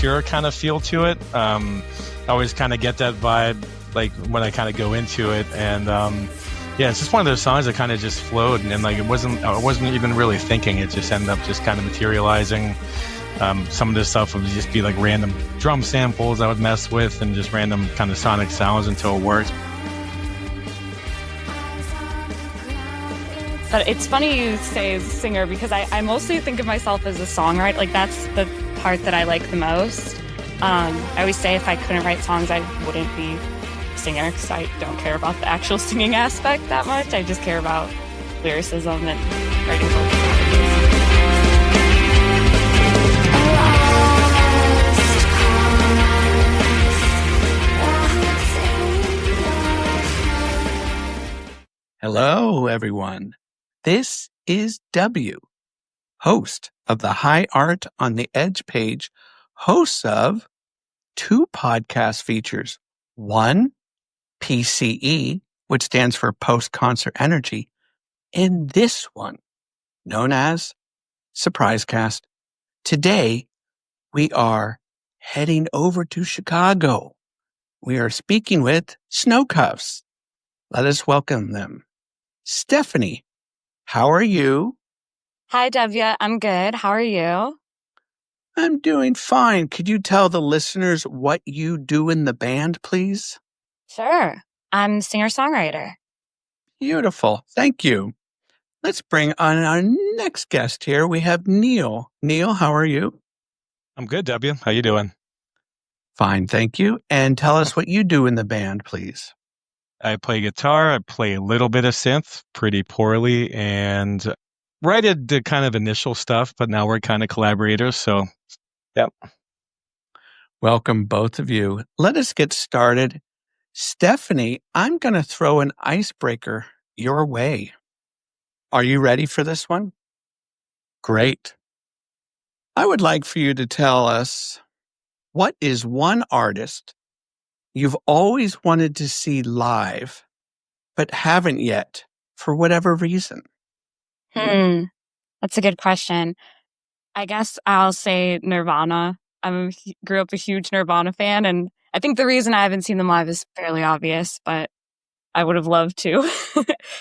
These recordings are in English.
pure kind of feel to it. I always kind of get that vibe, like when I kind of go into it. And yeah, it's just one of those songs that kind of just flowed, and like I wasn't even really thinking. It just ended up just kind of materializing. Some of this stuff would just be like random drum samples I would mess with, and just random kind of sonic sounds until it worked. But it's funny you say as a singer, because I mostly think of myself as a songwriter. Like, that's the part that I like the most. I always say if I couldn't write songs, I wouldn't be a singer, because I don't care about the actual singing aspect that much. I just care about lyricism and writing vocals. Hello, everyone. This is W, host of the High Art on the Edge page, host of 2 podcast features. One, PCE, which stands for Post-Concert Energy, and this one, known as Surprise Cast. Today, we are heading over to Chicago. We are speaking with Snowcuffs. Let us welcome them. Stephanie, how are you? Hi, Devya. I'm good. How are you? I'm doing fine. Could you tell the listeners what you do in the band, please? Sure. I'm a singer-songwriter. Beautiful. Thank you. Let's bring on our next guest here. We have Neil. Neil, how are you? I'm good, W. How you doing? Fine, thank you. And tell us what you do in the band, please. I play guitar. I play a little bit of synth, pretty poorly, and I did the kind of initial stuff, but now we're kind of collaborators. So, yep. Welcome, both of you. Let us get started. Stephanie, I'm going to throw an icebreaker your way. Are you ready for this one? Great. I would like for you to tell us, what is one artist you've always wanted to see live, but haven't yet for whatever reason? That's a good question. I guess I'll say Nirvana. Grew up a huge Nirvana fan, and I think the reason I haven't seen them live is fairly obvious, but I would have loved to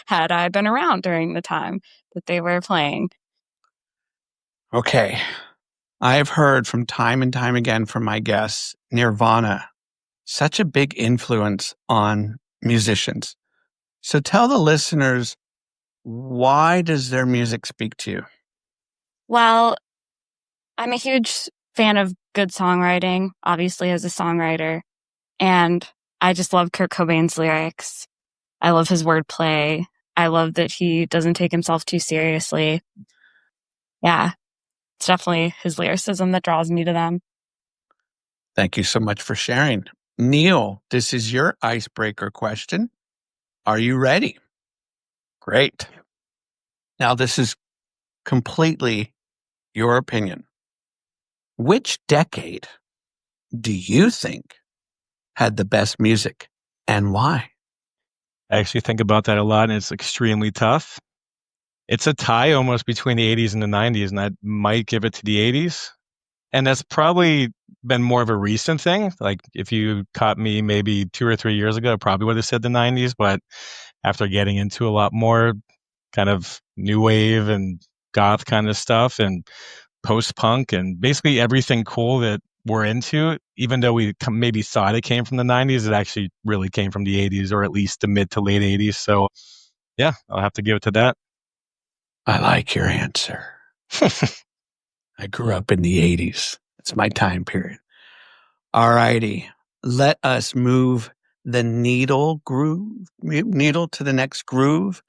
had I been around during the time that they were playing. Okay. I have heard from time and time again from my guests, Nirvana, such a big influence on musicians. So tell the listeners, why does their music speak to you? Well, I'm a huge fan of good songwriting, obviously, as a songwriter. And I just love Kurt Cobain's lyrics. I love his wordplay. I love that he doesn't take himself too seriously. Yeah, it's definitely his lyricism that draws me to them. Thank you so much for sharing. Neil, this is your icebreaker question. Are you ready? Great. Now, this is completely your opinion. Which decade do you think had the best music, and why? I actually think about that a lot, and it's extremely tough. It's a tie almost between the 80s and the 90s, and I might give it to the 80s. And that's probably been more of a recent thing. Like, if you caught me maybe 2 or 3 years ago, I probably would have said the 90s. But after getting into a lot more kind of new wave and goth kind of stuff and post-punk and basically everything cool that we're into, even though we maybe thought it came from the 90s, it actually really came from the 80s, or at least the mid to late 80s. So, yeah, I'll have to give it to that. I like your answer. I grew up in the 80s. It's my time period. All righty. Let us move the needle to the next groove.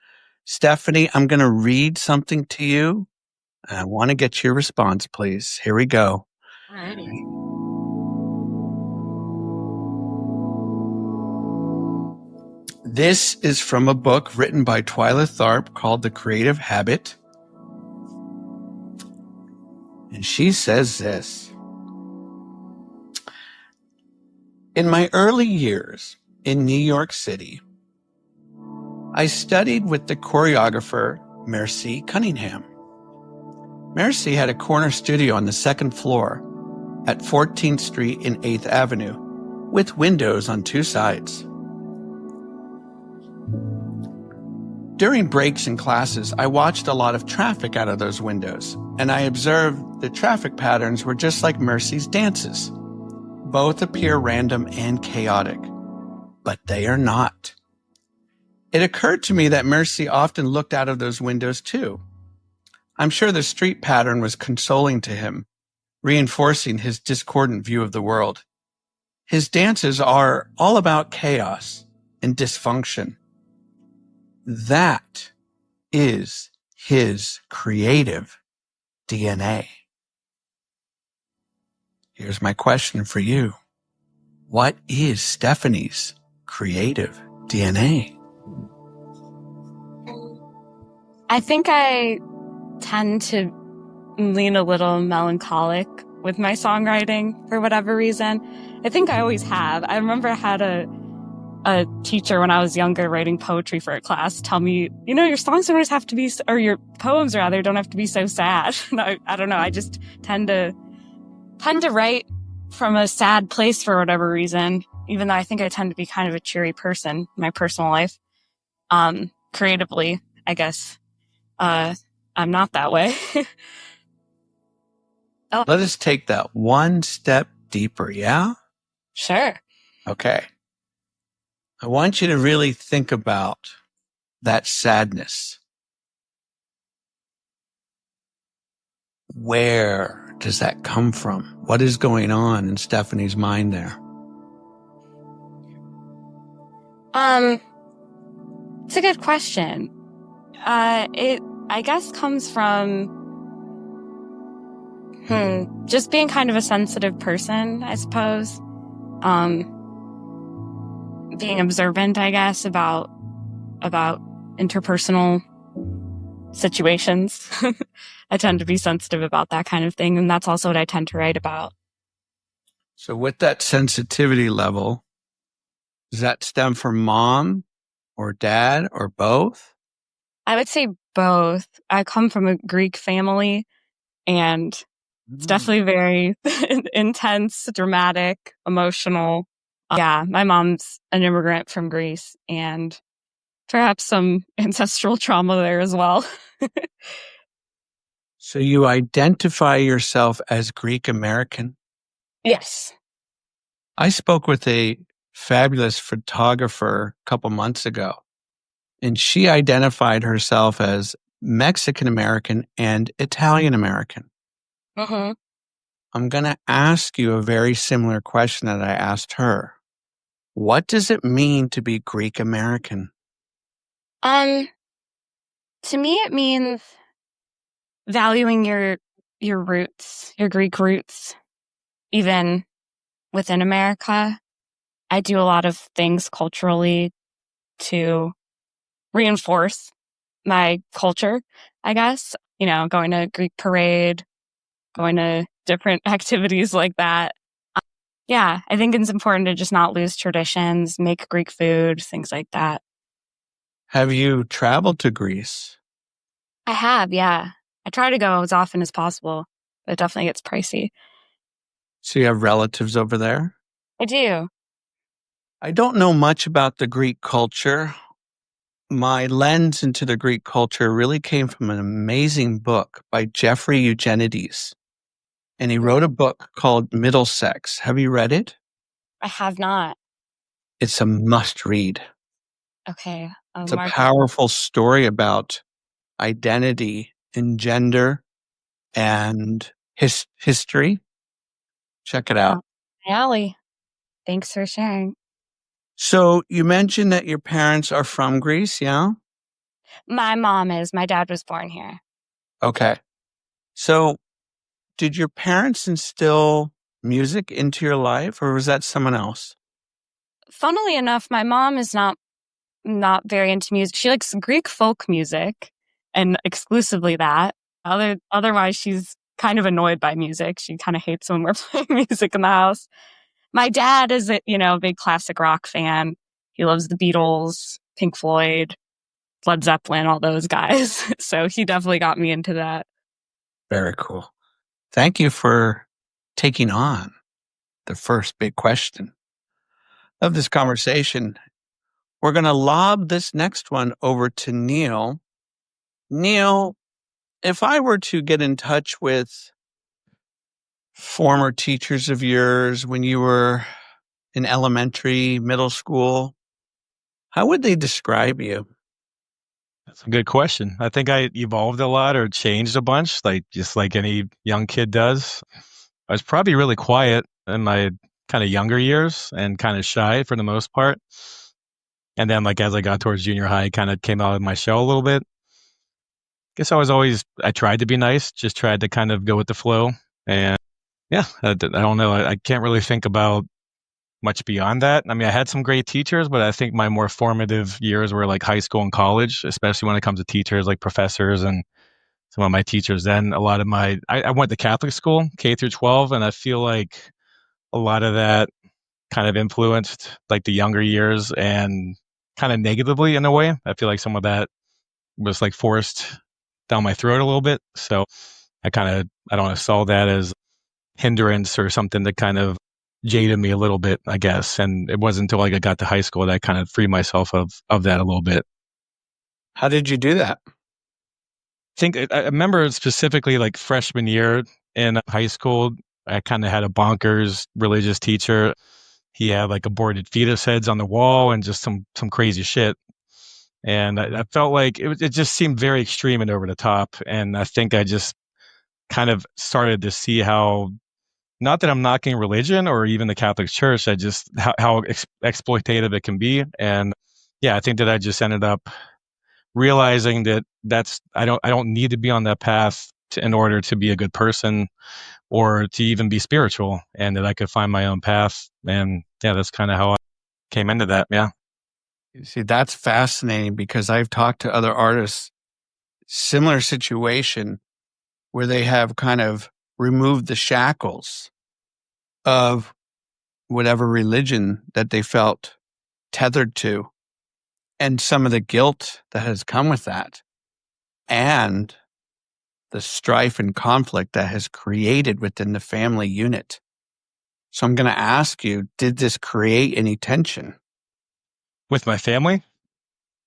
Stephanie, I'm going to read something to you. I want to get your response, please. Here we go. All righty. This is from a book written by Twyla Tharp called The Creative Habit. And she says this: in my early years in New York City, I studied with the choreographer Mercy Cunningham. Mercy had a corner studio on the second floor at 14th Street and 8th Avenue, with windows on two sides. During breaks in classes, I watched a lot of traffic out of those windows, and I observed the traffic patterns were just like Mercy's dances. Both appear random and chaotic, but they are not. It occurred to me that Mercy often looked out of those windows too. I'm sure the street pattern was consoling to him, reinforcing his discordant view of the world. His dances are all about chaos and dysfunction. That is his creative DNA. Here's my question for you. What is Stephanie's creative DNA? I think I tend to lean a little melancholic with my songwriting for whatever reason. I think I always have. I remember I had a teacher when I was younger writing poetry for a class tell me, your songs don't always have to be, or your poems rather, don't have to be so sad. I don't know. I just tend to write from a sad place for whatever reason, even though I think I tend to be kind of a cheery person in my personal life. Creatively, I guess, I'm not that way. Let us take that one step deeper, yeah? Sure. Okay. I want you to really think about that sadness. Where does that come from? What is going on in Stephanie's mind there? It's a good question. It, I guess, comes from just being kind of a sensitive person, I suppose. Being observant, I guess, about interpersonal situations. I tend to be sensitive about that kind of thing, and that's also what I tend to write about. So with that sensitivity level, does that stem from mom or dad or both? I would say both. I come from a Greek family, and it's definitely very intense, dramatic, emotional. Yeah, my mom's an immigrant from Greece, and perhaps some ancestral trauma there as well. So you identify yourself as Greek American? Yes. I spoke with a fabulous photographer a couple months ago, and she identified herself as Mexican American and Italian American. Mm-hmm. I'm going to ask you a very similar question that I asked her. What does it mean to be Greek American? To me, it means valuing your roots, your Greek roots, even within America. I do a lot of things culturally to reinforce my culture, I guess. Going to Greek parade, going to different activities like that. Yeah, I think it's important to just not lose traditions, make Greek food, things like that. Have you traveled to Greece? I have, yeah. I try to go as often as possible, but it definitely gets pricey. So you have relatives over there? I do. I don't know much about the Greek culture. My lens into the Greek culture really came from an amazing book by Jeffrey Eugenides. And he wrote a book called Middlesex. Have you read it? I have not. It's a must read. Okay. It's a powerful story about identity and gender and history. Check it out. Allie, thanks for sharing. So you mentioned that your parents are from Greece, yeah? My mom is. My dad was born here. Okay. So did your parents instill music into your life, or was that someone else? Funnily enough, my mom is not very into music. She likes Greek folk music and exclusively that. Otherwise, she's kind of annoyed by music. She kind of hates when we're playing music in the house. My dad is a big classic rock fan. He loves the Beatles, Pink Floyd, Led Zeppelin, all those guys. So he definitely got me into that. Very cool. Thank you for taking on the first big question of this conversation. We're going to lob this next one over to Neil. Neil, if I were to get in touch with former teachers of yours when you were in elementary, middle school, how would they describe you? That's a good question. I think I evolved a lot or changed a bunch, like just like any young kid does. I was probably really quiet in my kind of younger years and kind of shy for the most part. And then like as I got towards junior high, I kind of came out of my shell a little bit. Guess I tried to be nice, just tried to kind of go with the flow. And yeah, I don't know. I can't really think about much beyond that. I mean, I had some great teachers, but I think my more formative years were like high school and college, especially when it comes to teachers like professors and some of my teachers. Then a lot of I went to Catholic school, K through 12, and I feel like a lot of that kind of influenced like the younger years and kind of negatively in a way. I feel like some of that was like forced down my throat a little bit. So I don't know, saw that as hindrance or something that kind of jaded me a little bit, I guess. And it wasn't until like I got to high school that I kind of freed myself of that a little bit. How did you do that? I remember specifically like freshman year in high school, I kind of had a bonkers religious teacher. He had like aborted fetus heads on the wall and just some crazy shit. And I felt like it just seemed very extreme and over the top. And I think I just kind of started to see how, not that I'm knocking religion or even the Catholic Church, I just how exploitative it can be. And yeah, I think that I just ended up realizing that I don't need to be on that path in order to be a good person or to even be spiritual, and that I could find my own path. And yeah, that's kind of how I came into that. Yeah. You see, that's fascinating because I've talked to other artists, similar situation where they have kind of removed the shackles of whatever religion that they felt tethered to and some of the guilt that has come with that and the strife and conflict that has created within the family unit. So I'm going to ask you, did this create any tension? With my family?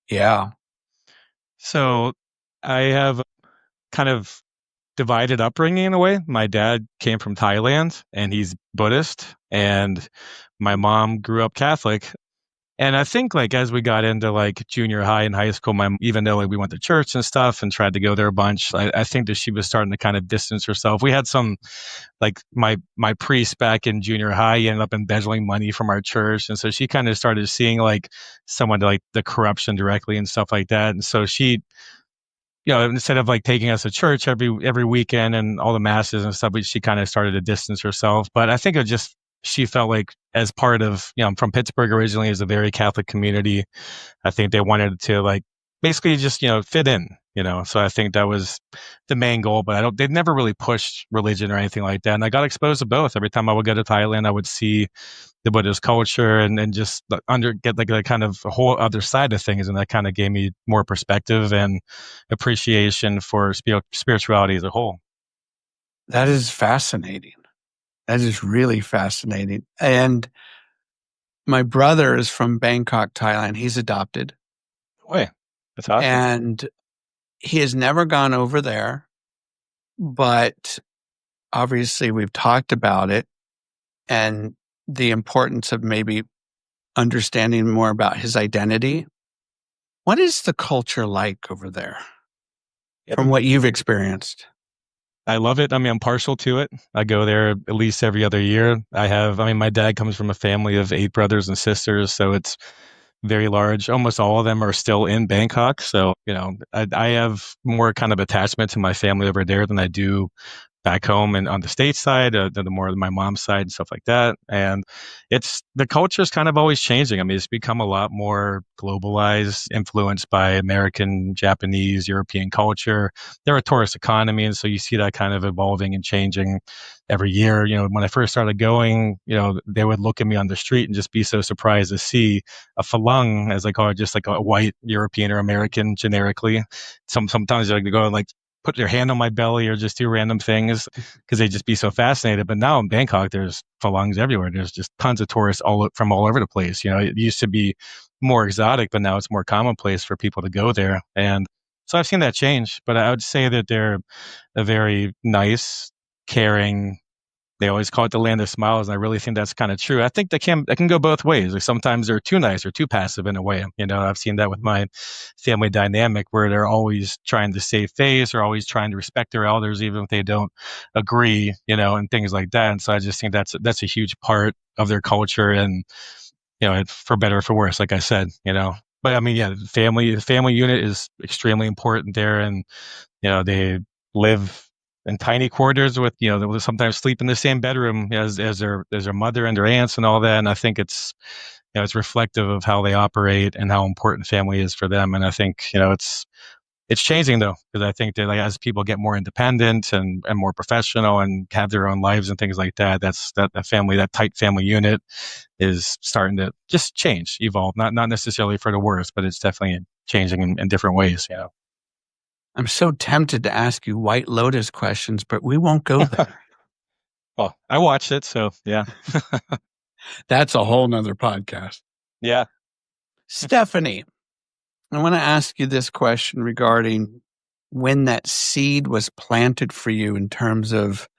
Yeah. So I have kind of divided upbringing in a way. My dad came from Thailand and he's Buddhist, and my mom grew up Catholic. And I think like as we got into like junior high and high school, even though like we went to church and stuff and tried to go there a bunch, I think that she was starting to kind of distance herself. We had some like my priest back in junior high, he ended up embezzling money from our church, and so she kind of started seeing like someone like the corruption directly and stuff like that. And so she, instead of like taking us to church every weekend and all the masses and stuff, she kind of started to distance herself. But I think she felt like as part of, I'm from Pittsburgh originally, as a very Catholic community. I think they wanted to like basically just, fit in, so I think that was the main goal, but they never really pushed religion or anything like that. And I got exposed to both. Every time I would go to Thailand, I would see the Buddhist culture and just get like a kind of a whole other side of things. And that kind of gave me more perspective and appreciation for spirituality as a whole. That is fascinating. That is really fascinating. And my brother is from Bangkok, Thailand. He's adopted. Wait, that's awesome. And he has never gone over there, but obviously we've talked about it and the importance of maybe understanding more about his identity. What is the culture like over there from what you've experienced? I love it. I mean, I'm partial to it. I go there at least every other year. My dad comes from a family of 8 brothers and sisters, so it's very large. Almost all of them are still in Bangkok. So, I have more kind of attachment to my family over there than I do back home and on the state side, the more of my mom's side and stuff like that. And the culture is kind of always changing. I mean, it's become a lot more globalized, influenced by American, Japanese, European culture. They're a tourist economy. And so you see that kind of evolving and changing every year. When I first started going, they would look at me on the street and just be so surprised to see a Falang, as I call it, just like a white European or American generically. Sometimes they go like, put their hand on my belly or just do random things because they'd just be so fascinated. But now in Bangkok, there's phalangs everywhere. There's just tons of tourists from all over the place. It used to be more exotic, but now it's more commonplace for people to go there. And so I've seen that change, but I would say that they're a very nice, caring. They always call it the land of smiles, and I really think that's kind of true. I think that can go both ways. Like sometimes they're too nice or too passive in a way. I've seen that with my family dynamic where they're always trying to save face or always trying to respect their elders, even if they don't agree, and things like that. And so I just think that's a huge part of their culture, and for better or for worse, like I said. But I mean, yeah, the family unit is extremely important there, and they live in tiny quarters with, they will sometimes sleep in the same bedroom as their mother and their aunts and all that. And I think it's reflective of how they operate and how important family is for them. And I think, it's changing though, because I think that as people get more independent and more professional and have their own lives and things like that, that tight family unit is starting to just change, evolve, not necessarily for the worse, but it's definitely changing in different ways. I'm so tempted to ask you White Lotus questions, but we won't go there. Well, I watched it, so yeah. That's a whole nother podcast. Yeah. Stephanie, I want to ask you this question regarding when that seed was planted for you in terms of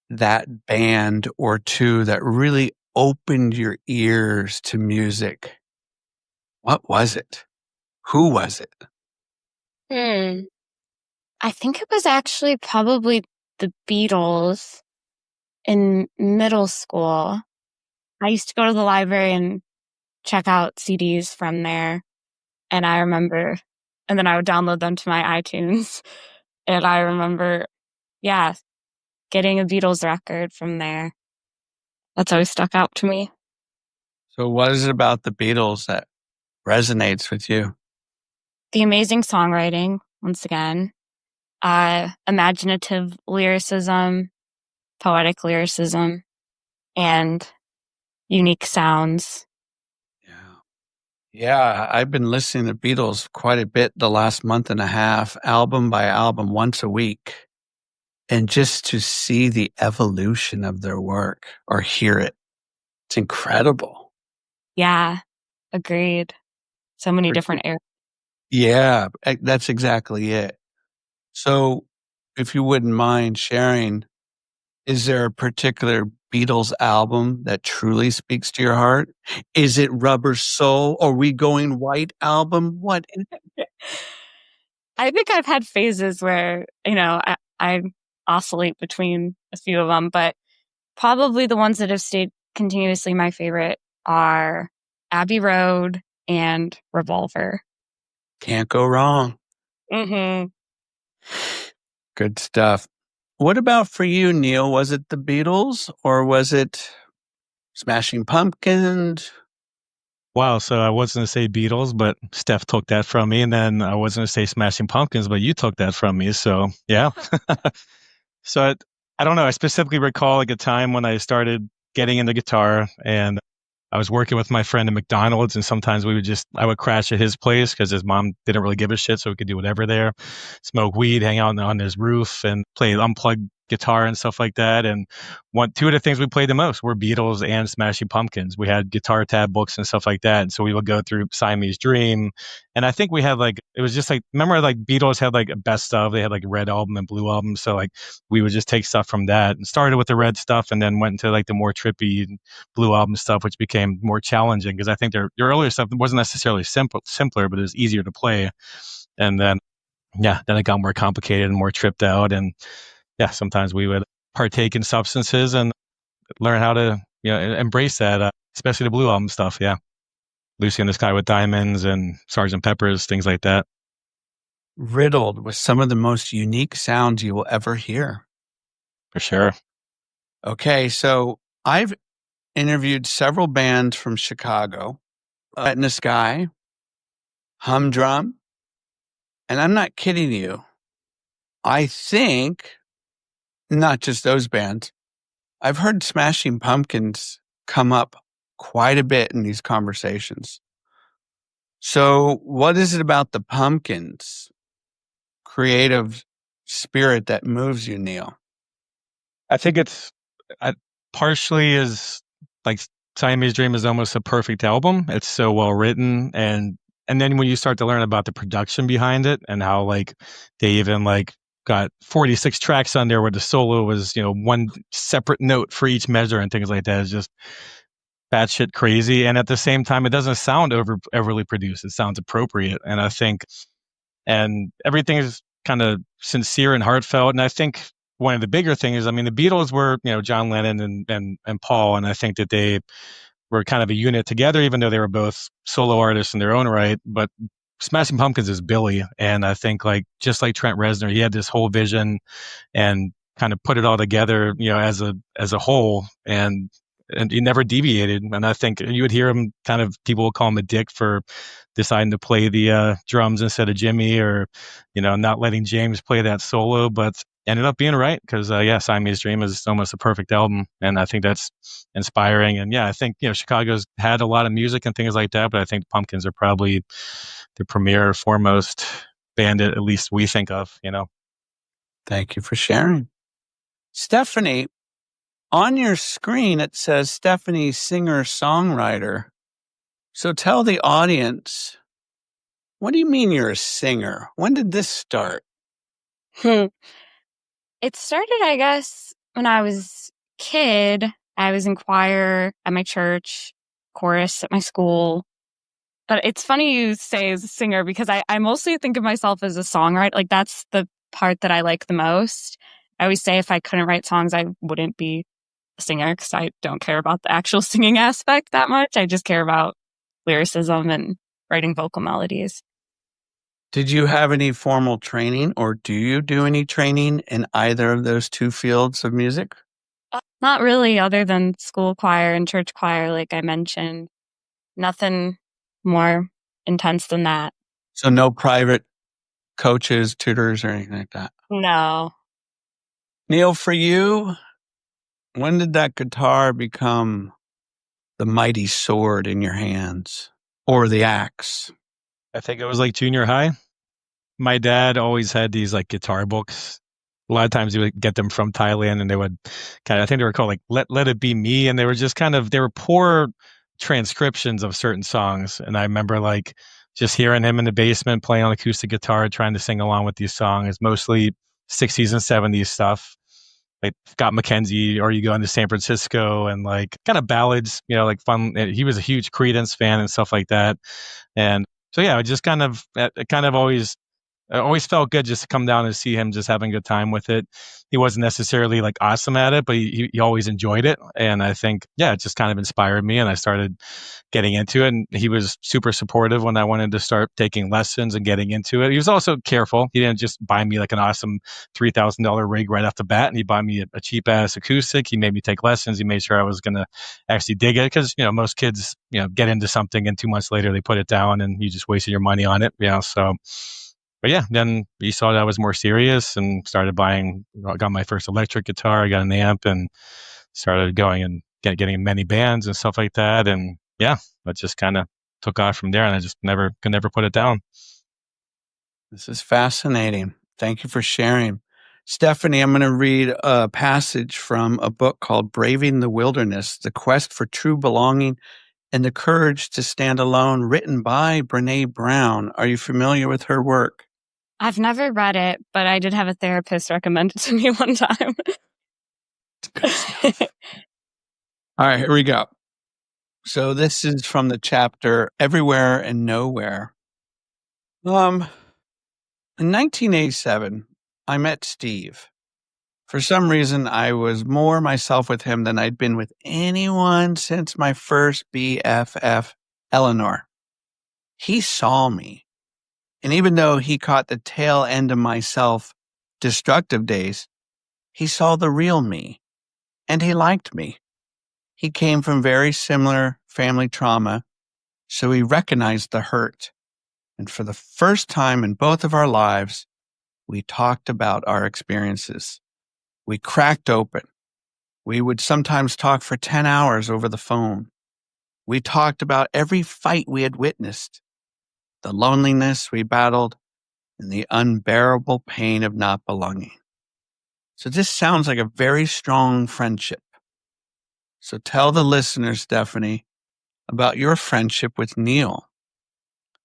that band or two that really opened your ears to music. What was it? Who was it? I think it was actually probably the Beatles in middle school. I used to go to the library and check out CDs from there. And I remember, and then I would download them to my iTunes. And I remember, getting a Beatles record from there. That's always stuck out to me. So what is it about the Beatles that resonates with you? The amazing songwriting, once again, imaginative lyricism, poetic lyricism, and unique sounds. Yeah, I've been listening to Beatles quite a bit the last month and a half, album by album, once a week. And just to see the evolution of their work or hear it, it's incredible. Yeah, agreed. So many different areas. Yeah, that's exactly it. So if you wouldn't mind sharing, is there a particular Beatles album that truly speaks to your heart? Is it Rubber Soul? Are we going White Album? What is it? I think I've had phases where, I oscillate between a few of them, but probably the ones that have stayed continuously my favorite are Abbey Road and Revolver. Can't go wrong. Mm-hmm. Good stuff. What about for you, Neil? Was it the Beatles or was it Smashing Pumpkins? Wow, so I was going to say Beatles, but Steph took that from me. And then I was going to say Smashing Pumpkins, but you took that from me. So, yeah. So I don't know. I specifically recall like a time when I started getting into guitar and I was working with my friend at McDonald's, and sometimes I would crash at his place because his mom didn't really give a shit, so we could do whatever there, smoke weed, hang out on his roof, and play unplugged guitar and stuff like that. And two of the things we played the most were Beatles and Smashing Pumpkins. We had guitar tab books and stuff like that, and so we would go through Siamese Dream. And I think we had it was just remember Beatles had a best of, they had red album and blue album, so we would just take stuff from that and started with the red stuff and then went into the more trippy blue album stuff, which became more challenging because I think their earlier stuff wasn't necessarily simpler, but it was easier to play. And then it got more complicated and more tripped out. And sometimes we would partake in substances and learn how to embrace that, especially the blue album stuff. Yeah, Lucy in the Sky with Diamonds and Sgt. Pepper's, things like that. Riddled with some of the most unique sounds you will ever hear. For sure. Okay, so I've interviewed several bands from Chicago, in the Sky, Humdrum, and I'm not kidding you. I think not just those bands. I've heard Smashing Pumpkins come up quite a bit in these conversations. So what is it about the Pumpkins? creative spirit that moves you, Neil? I think it's partially is like Siamese Dream is almost a perfect album. It's so well written, and then when you start to learn about the production behind it and how like they even like got 46 tracks on there where the solo was, one separate note for each measure and things like that, is just batshit crazy. And at the same time, it doesn't sound overly produced. It sounds appropriate. And I think, and everything is kind of sincere and heartfelt. And I think one of the bigger things is, I mean, the Beatles were, John Lennon and Paul, and I think that they were kind of a unit together, even though they were both solo artists in their own right. But Smashing Pumpkins is Billy, and I think like just like Trent Reznor, he had this whole vision and kind of put it all together, as a whole, and he never deviated. And I think you would hear him kind of, people will call him a dick for deciding to play the drums instead of Jimmy, or not letting James play that solo, but ended up being right, because Siamese Dream is almost a perfect album, and I think that's inspiring. And I think Chicago's had a lot of music and things like that, but I think the Pumpkins are probably the premier, foremost band, at least we think of. Thank you for sharing. Stephanie, on your screen it says Stephanie, singer-songwriter. So tell the audience, what do you mean you're a singer? When did this start? It started, I guess, when I was a kid. I was in choir at my church, chorus at my school. But it's funny you say as a singer, because I mostly think of myself as a songwriter. Like, that's the part that I like the most. I always say if I couldn't write songs, I wouldn't be a singer, because I don't care about the actual singing aspect that much. I just care about lyricism and writing vocal melodies. Did you have any formal training, or do you do any training in either of those two fields of music? Not really, other than school choir and church choir, like I mentioned. Nothing more intense than that. So no private coaches, tutors, or anything like that? No. Neil, for you, when did that guitar become the mighty sword in your hands, or the axe? I think it was like junior high. My dad always had these like guitar books. A lot of times he would get them from Thailand, and they would I think they were called like Let It Be Me. And they were just they were poor transcriptions of certain songs. And I remember like just hearing him in the basement playing on acoustic guitar, trying to sing along with these songs, mostly 60s and 70s stuff. Like Scott McKenzie, or You Go into San Francisco, and like kind of ballads, like fun. He was a huge Creedence fan and stuff like that. And so, I just it always felt good just to come down and see him just having a good time with it. He wasn't necessarily like awesome at it, but he always enjoyed it. And I think, it just kind of inspired me, and I started getting into it. And he was super supportive when I wanted to start taking lessons and getting into it. He was also careful. He didn't just buy me like an awesome $3,000 rig right off the bat, and he bought me a cheap ass acoustic. He made me take lessons. He made sure I was going to actually dig it, because, most kids, get into something and 2 months later they put it down and you just wasted your money on it. So, but then he saw that I was more serious and started buying. I got my first electric guitar. I got an amp and started going and getting in many bands and stuff like that. And that just kind of took off from there. And I just could never put it down. This is fascinating. Thank you for sharing. Stephanie, I'm going to read a passage from a book called Braving the Wilderness, The Quest for True Belonging and the Courage to Stand Alone, written by Brené Brown. Are you familiar with her work? I've never read it, but I did have a therapist recommend it to me one time. All right, here we go. So this is from the chapter Everywhere and Nowhere. In 1987, I met Steve. For some reason, I was more myself with him than I'd been with anyone since my first BFF, Eleanor. He saw me. And even though he caught the tail end of my self-destructive days, he saw the real me. And he liked me. He came from very similar family trauma, so he recognized the hurt. And for the first time in both of our lives, we talked about our experiences. We cracked open. We would sometimes talk for 10 hours over the phone. We talked about every fight we had witnessed, the loneliness we battled, and the unbearable pain of not belonging. So this sounds like a very strong friendship. So tell the listeners, Stephanie, about your friendship with Neil,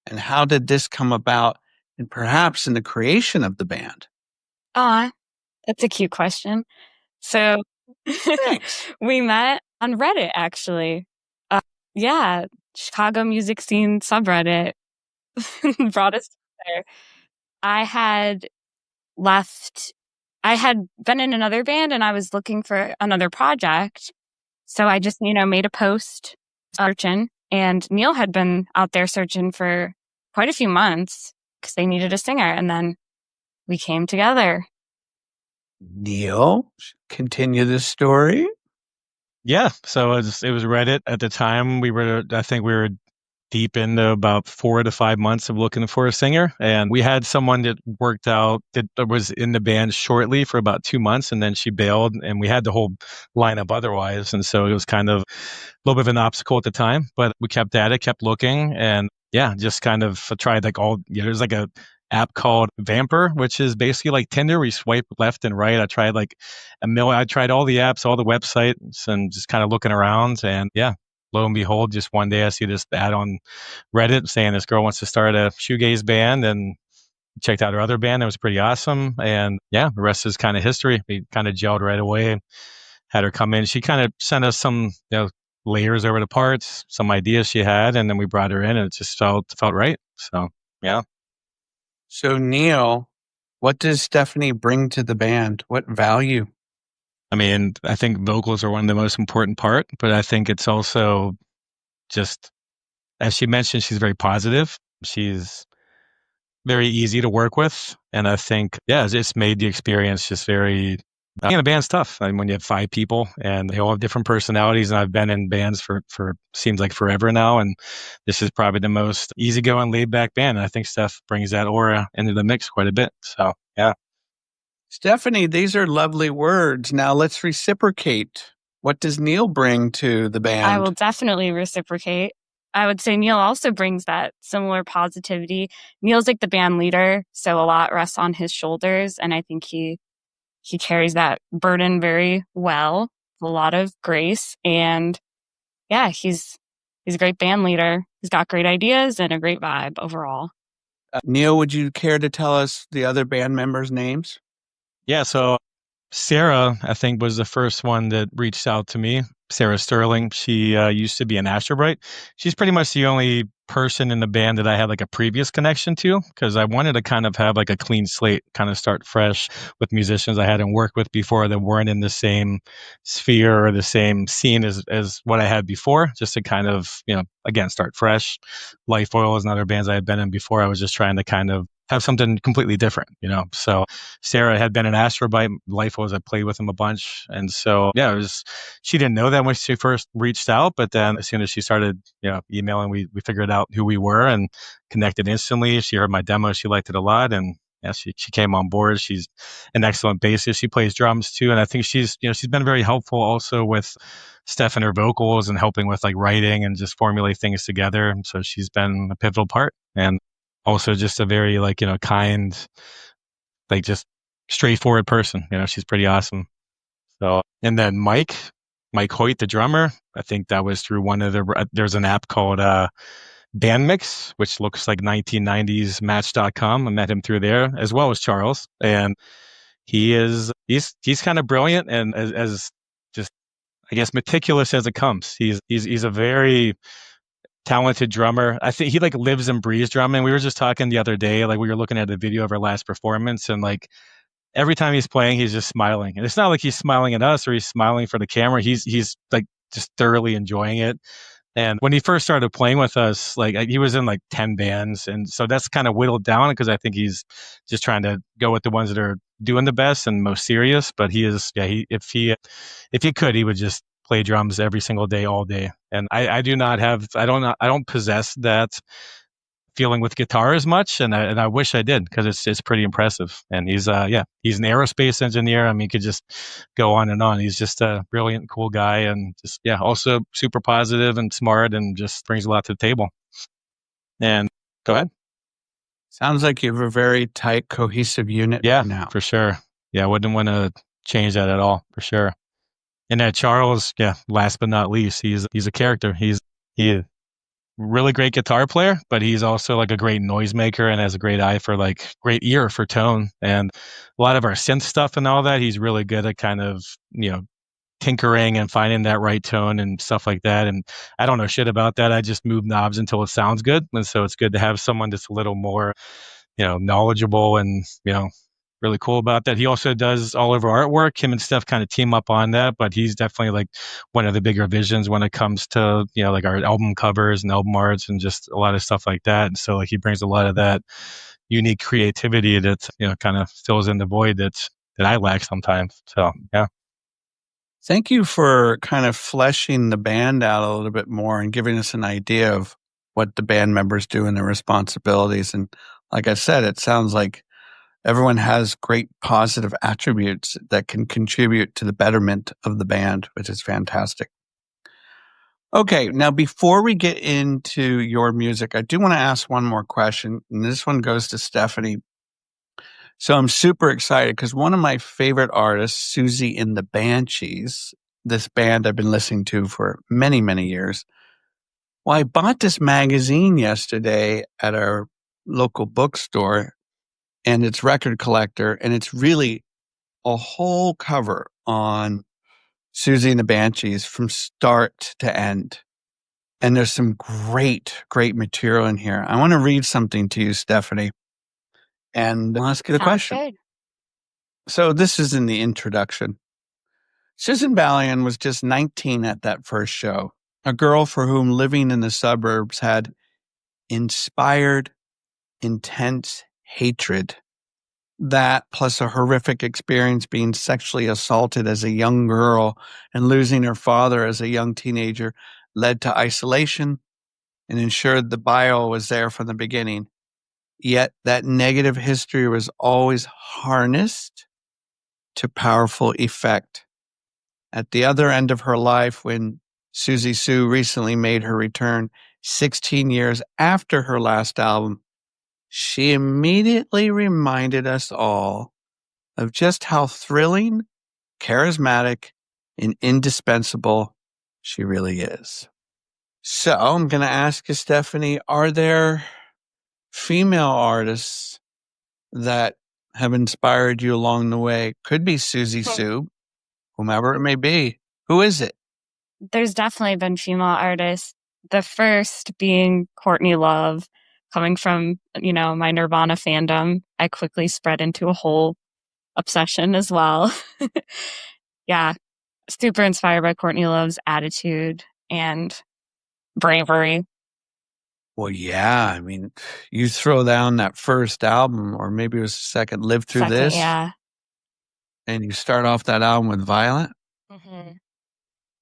and how did this come about, and perhaps in the creation of the band? That's a cute question. So Thanks. we met on Reddit, actually. Yeah, Chicago music scene subreddit brought us there. I had been in another band and I was looking for another project. So I just, made a post searching, and Neil had been out there searching for quite a few months because they needed a singer. And then we came together. Neil, continue the story. Yeah, so it was Reddit at the time. I think we were deep into about 4 to 5 months of looking for a singer, and we had someone that worked out that was in the band shortly for about 2 months, and then she bailed, and we had the whole lineup otherwise, and so it was kind of a little bit of an obstacle at the time, but we kept at it, kept looking, and yeah, just kind of tried like there's like a app called Vamper, which is basically like Tinder. We swipe left and right. I tried I tried all the apps, all the websites, and just kind of looking around. And yeah, lo and behold, just one day I see this ad on Reddit saying this girl wants to start a shoegaze band, and checked out her other band. That was pretty awesome. And yeah, the rest is kind of history. We kind of gelled right away. Had her come in. She kind of sent us some, layers over the parts, some ideas she had, and then we brought her in, and it just felt right. So yeah. So Neil, what does Stephanie bring to the band? What value? I mean, I think vocals are one of the most important part, but I think it's also just, as she mentioned, she's very positive. She's very easy to work with. And I think, yeah, it's made the experience just very, being in a band's tough. I mean, when you have 5 people and they all have different personalities, and I've been in bands for seems like forever now. And this is probably the most easygoing, laid back band. And I think Steph brings that aura into the mix quite a bit. So yeah. Stephanie, these are lovely words. Now let's reciprocate. What does Neil bring to the band? I will definitely reciprocate. I would say Neil also brings that similar positivity. Neil's like the band leader, so a lot rests on his shoulders, and I think he carries that burden very well, with a lot of grace, and yeah, he's a great band leader. He's got great ideas and a great vibe overall. Neil, would you care to tell us the other band members' names? Yeah, so Sarah, I think, was the first one that reached out to me. Sarah Sterling. She used to be an Astrobrite. She's pretty much the only person in the band that I had like a previous connection to, because I wanted to kind of have like a clean slate, kind of start fresh with musicians I hadn't worked with before that weren't in the same sphere or the same scene as what I had before, just to kind of, again, start fresh. Life Oil and other bands I had been in before. I was just trying to kind of have something completely different, So Sarah had been an Astrobite. Life was I played with him a bunch, and so yeah, she didn't know that when she first reached out, but then as soon as she started, emailing, we figured out who we were and connected instantly. She heard my demo, she liked it a lot, and yeah, she came on board. She's an excellent bassist. She plays drums too, and I think she's been very helpful also with Steph and her vocals and helping with like writing and just formulate things together. And so she's been a pivotal part, and also just a very kind, like just straightforward person. She's pretty awesome. So, and then Mike Hoyt, the drummer, I think that was through there's an app called Bandmix, which looks like 1990s Match.com. I met him through there, as well as Charles. And he's kind of brilliant, and as just, I guess, meticulous as it comes. He's a very talented drummer. I think he like lives and breathes drumming. We were just talking the other day, like we were looking at a video of our last performance, and like every time he's playing, he's just smiling. And it's not like he's smiling at us or he's smiling for the camera. He's like just thoroughly enjoying it. And when he first started playing with us, like he was in like 10 bands. And so that's kind of whittled down, because I think he's just trying to go with the ones that are doing the best and most serious. But if he could, he would just play drums every single day, all day. And I don't possess that feeling with guitar as much, and I wish I did, because it's pretty impressive. And he's an aerospace engineer. I mean, he could just go on and on. He's just a brilliant, cool guy, and just also super positive and smart, and just brings a lot to the table. And go ahead. Sounds like you have a very tight, cohesive unit Yeah, now. for sure. Yeah, I wouldn't want to change that at all, for sure. And that Charles, yeah, last but not least, he's a character. He a really great guitar player, but he's also like a great noisemaker and has a great eye for like great ear for tone. And a lot of our synth stuff and all that, he's really good at kind of, tinkering and finding that right tone and stuff like that. And I don't know shit about that. I just move knobs until it sounds good. And so it's good to have someone that's a little more, knowledgeable and, really cool about that. He also does all of our artwork. Him and Steph kind of team up on that, but he's definitely like one of the bigger visions when it comes to, like our album covers and album arts and just a lot of stuff like that. And so like he brings a lot of that unique creativity that, kind of fills in the void that I lack sometimes. So yeah. Thank you for kind of fleshing the band out a little bit more and giving us an idea of what the band members do and their responsibilities. And like I said, it sounds like everyone has great positive attributes that can contribute to the betterment of the band, which is fantastic. Okay, now before we get into your music, I do want to ask one more question, and this one goes to Stephanie. So I'm super excited because one of my favorite artists, Susie and the Banshees, this band I've been listening to for many, many years. Well, I bought this magazine yesterday at our local bookstore, and it's Record Collector, and it's really a whole cover on Susie and the Banshees from start to end. And there's some great, great material in here. I want to read something to you, Stephanie, and I'll ask you the Sounds question. good. So this is in the introduction. Susan Ballion was just 19 at that first show, a girl for whom living in the suburbs had inspired intense hatred. That, plus a horrific experience being sexually assaulted as a young girl and losing her father as a young teenager, led to isolation and ensured the bio was there from the beginning. Yet that negative history was always harnessed to powerful effect. At the other end of her life, when Susie Sue recently made her return 16 years after her last album, she immediately reminded us all of just how thrilling, charismatic, and indispensable she really is. So I'm going to ask you, Stephanie, are there female artists that have inspired you along the way? Could be Susie Sue, whomever it may be. Who is it? There's definitely been female artists. The first being Courtney Love. Coming from, my Nirvana fandom, I quickly spread into a whole obsession as well. Yeah, super inspired by Courtney Love's attitude and bravery. Well, yeah. I mean, you throw down that first album, or maybe it was the second, Live Through Second, This, yeah. and you start off that album with Violent, Mm-hmm.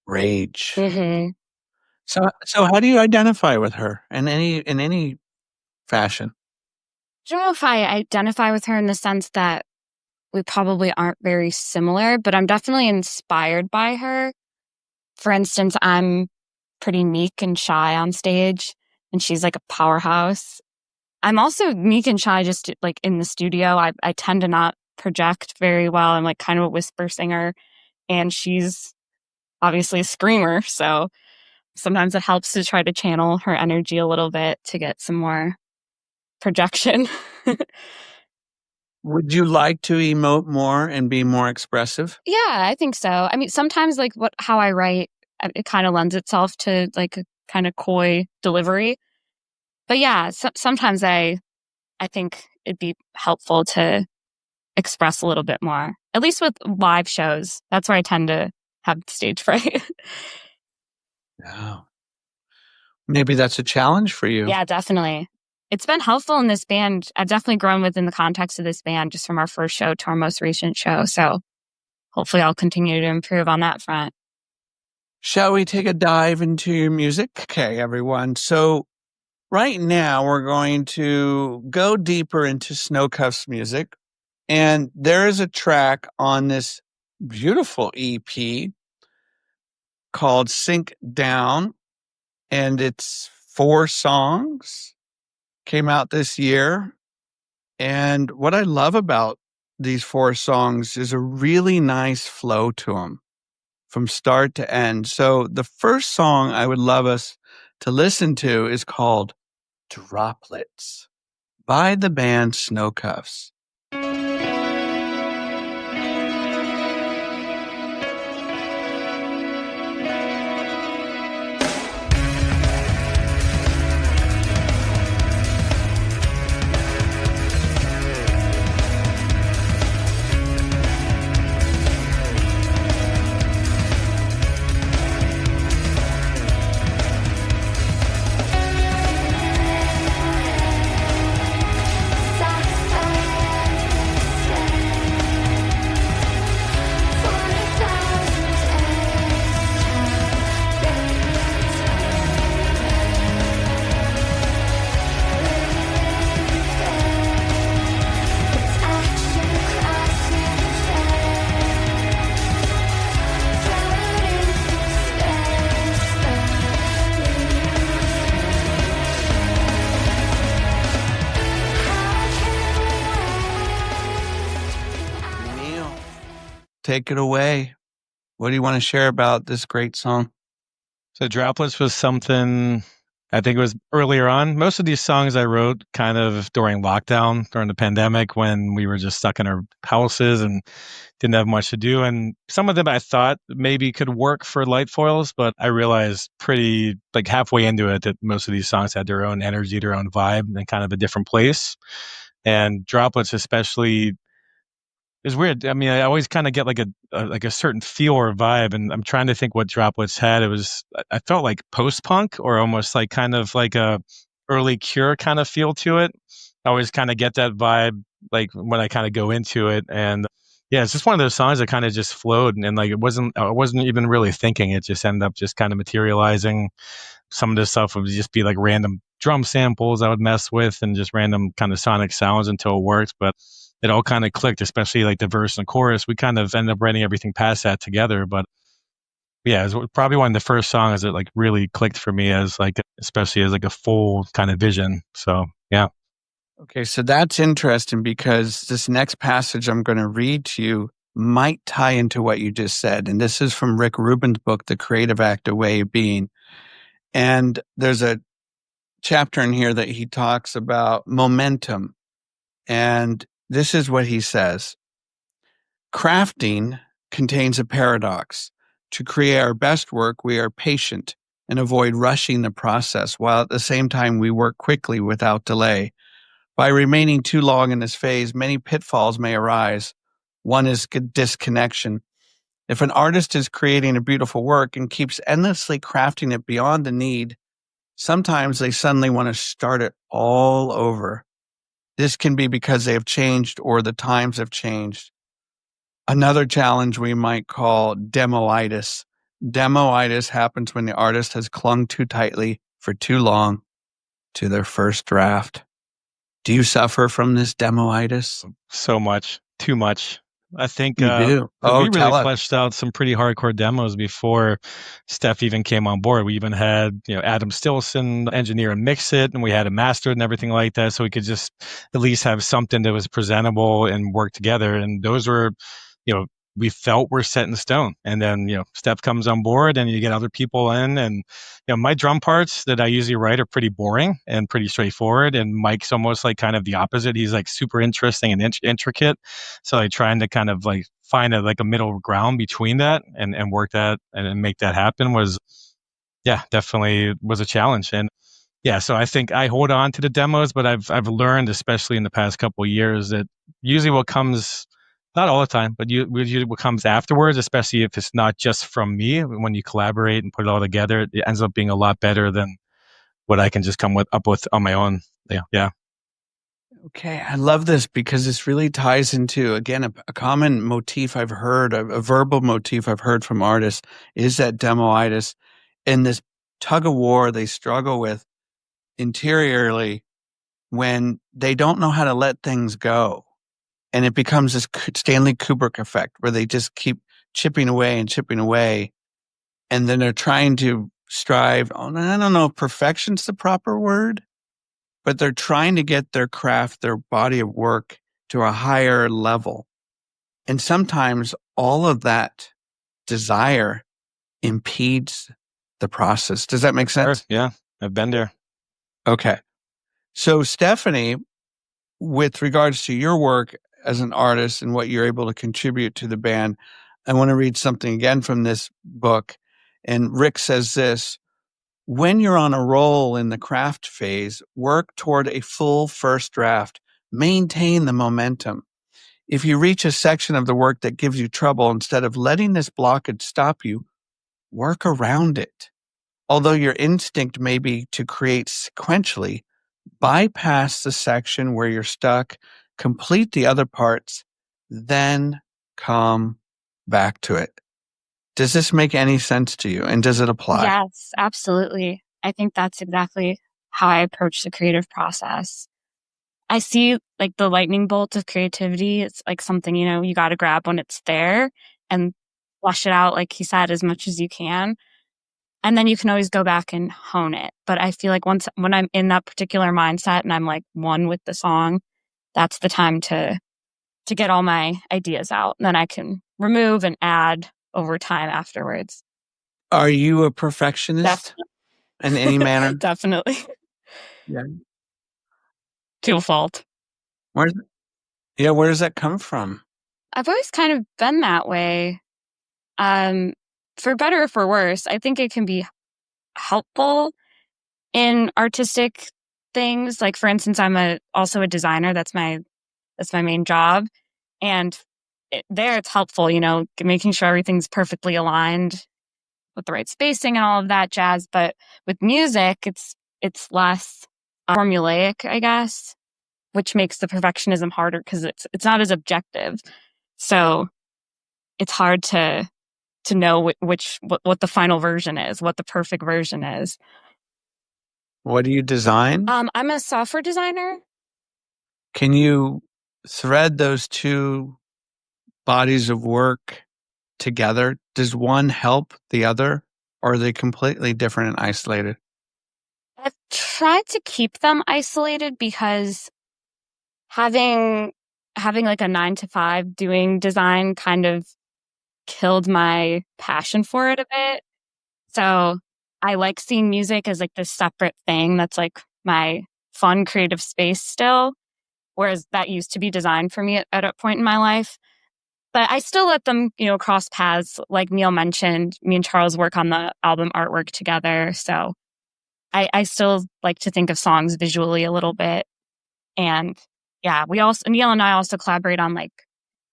Rage. Mm-hmm. So how do you identify with her in any fashion? I don't know if I identify with her in the sense that we probably aren't very similar, but I'm definitely inspired by her. For instance, I'm pretty meek and shy on stage, and she's like a powerhouse. I'm also meek and shy just like in the studio. I tend to not project very well. I'm like kind of a whisper singer, and she's obviously a screamer. So sometimes it helps to try to channel her energy a little bit to get some more projection. Would you like to emote more and be more expressive? Yeah, I think so. I mean, sometimes like how I write, it kind of lends itself to like a kind of coy delivery. But yeah, sometimes I think it'd be helpful to express a little bit more. At least with live shows, that's where I tend to have stage fright. Yeah. Maybe that's a challenge for you. Yeah, definitely. It's been helpful in this band. I've definitely grown within the context of this band just from our first show to our most recent show. So hopefully I'll continue to improve on that front. Shall we take a dive into your music? Okay, everyone. So right now we're going to go deeper into Snowcuffs music. And there is a track on this beautiful EP called Sink Down. And it's 4 songs. Came out this year. And what I love about these 4 songs is a really nice flow to them from start to end. So the first song I would love us to listen to is called Droplets by the band Snowcuffs. Take it away. What do you want to share about this great song? So Droplets was something I think it was earlier on. Most of these songs I wrote kind of during lockdown, during the pandemic when we were just stuck in our houses and didn't have much to do. And some of them I thought maybe could work for light foils, but I realized pretty like halfway into it that most of these songs had their own energy, their own vibe, and kind of a different place. And Droplets especially is weird. I mean, I always kind of get like a certain feel or vibe, and I'm trying to think what Droplets had. It was I felt like post punk or almost like kind of like a early Cure kind of feel to it. I always kind of get that vibe like when I kind of go into it, and yeah, it's just one of those songs that kind of just flowed, and like I wasn't even really thinking. It just ended up just kind of materializing. Some of this stuff would just be like random drum samples I would mess with and just random kind of sonic sounds until it worked. But it all kind of clicked, especially like the verse and chorus. We kind of ended up writing everything past that together. But yeah, it was probably one of the first songs that like really clicked for me as like, especially as like a full kind of vision. So yeah. Okay, so that's interesting because this next passage I'm going to read to you might tie into what you just said. And this is from Rick Rubin's book, The Creative Act, A Way of Being. And there's a chapter in here that he talks about momentum. And this is what he says. Crafting contains a paradox. To create our best work, we are patient and avoid rushing the process, while at the same time we work quickly without delay. By remaining too long in this phase, many pitfalls may arise. One is disconnection. If an artist is creating a beautiful work and keeps endlessly crafting it beyond the need, sometimes they suddenly want to start it all over. This can be because they have changed or the times have changed. Another challenge we might call demoitis. Demoitis happens when the artist has clung too tightly for too long to their first draft. Do you suffer from this demoitis? So much, too much. I think You do. we really Tell us. fleshed out some pretty hardcore demos before Steph even came on board. We even had, Adam Stillson engineer and mix it, and we had it mastered and everything like that, so we could just at least have something that was presentable and work together. And those were, we felt were set in stone. And then, Steph comes on board and you get other people in. And, my drum parts that I usually write are pretty boring and pretty straightforward. And Mike's almost like kind of the opposite. He's like super interesting and intricate. So like trying to kind of like find a middle ground between that and work that and make that happen was, yeah, definitely was a challenge. And yeah, so I think I hold on to the demos, but I've learned, especially in the past couple of years, that usually what comes, not all the time, but usually what comes afterwards, especially if it's not just from me, when you collaborate and put it all together, it ends up being a lot better than what I can just up with on my own. Yeah. Okay, I love this because this really ties into, again, a common motif I've heard, a verbal motif I've heard from artists is that demoitis and this tug of war they struggle with interiorly when they don't know how to let things go. And it becomes this Stanley Kubrick effect where they just keep chipping away and chipping away. And then they're trying to strive on, I don't know if perfection's the proper word, but they're trying to get their craft, their body of work to a higher level. And sometimes all of that desire impedes the process. Does that make sense? Sure. Yeah, I've been there. Okay. So, Stephanie, with regards to your work as an artist and what you're able to contribute to the band, I want to read something again from this book. And Rick says this: when you're on a roll in the craft phase, work toward a full first draft. Maintain the momentum. If you reach a section of the work that gives you trouble, instead of letting this blockage stop you, work around it. Although your instinct may be to create sequentially, bypass the section where you're stuck, complete the other parts, then come back to it. Does this make any sense to you? And does it apply? Yes, absolutely. I think that's exactly how I approach the creative process. I see like the lightning bolt of creativity. It's like something, you got to grab when it's there and flush it out, like he said, as much as you can. And then you can always go back and hone it. But I feel like when I'm in that particular mindset and I'm like one with the song, that's the time to get all my ideas out. And then I can remove and add over time afterwards. Are you a perfectionist in any manner? Definitely. Yeah. To a fault. Where does that come from? I've always kind of been that way. For better or for worse, I think it can be helpful in artistic things. Like, for instance, I'm also a designer. That's my main job. And it's helpful, making sure everything's perfectly aligned with the right spacing and all of that jazz. But with music, it's less formulaic, I guess, which makes the perfectionism harder because it's not as objective. So it's hard to know what the final version is, what the perfect version is. What do you design? I'm a software designer. Can you thread those two bodies of work together? Does one help the other, or are they completely different and isolated? I've tried to keep them isolated because having like a 9-to-5 doing design kind of killed my passion for it a bit. So I like seeing music as like this separate thing that's like my fun creative space still, whereas that used to be design for me at a point in my life. But I still let them, cross paths. Like Neil mentioned, me and Charles work on the album artwork together. So I still like to think of songs visually a little bit. And yeah, Neil and I also collaborate on like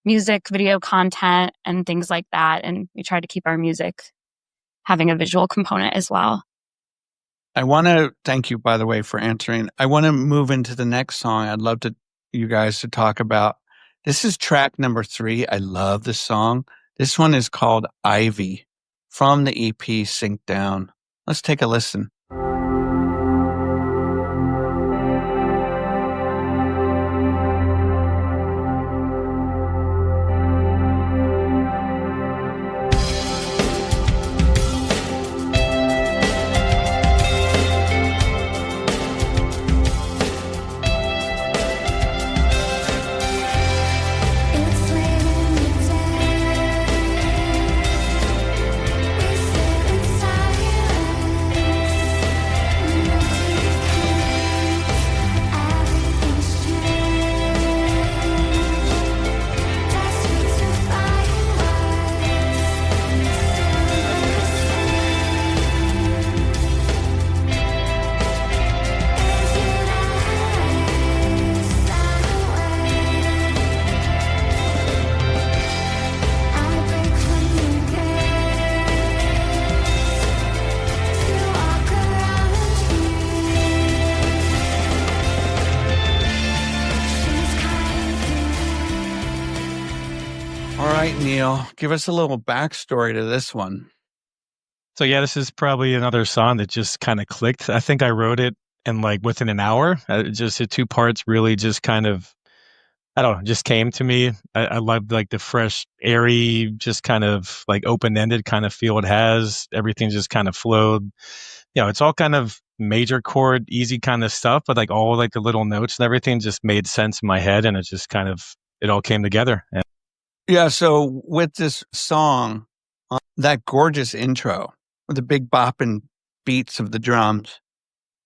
music, video content, and things like that. And we try to keep our music having a visual component as well. I want to thank you, by the way, for answering. I want to move into the next song. I'd love you guys to talk about. This is track number 3. I love this song. This one is called Ivy from the EP Sink Down. Let's take a listen. Neil, give us a little backstory to this one. So yeah, this is probably another song that just kind of clicked. I think I wrote it in like within an hour. It just hit 2 parts, really just kind of, I don't know, just came to me. I loved like the fresh, airy, just kind of like open-ended kind of feel it has. Everything just kind of flowed. It's all kind of major chord, easy kind of stuff, but like all like the little notes and everything just made sense in my head, and it just kind of it all came together. And Yeah. So with this song, that gorgeous intro with the big bopping beats of the drums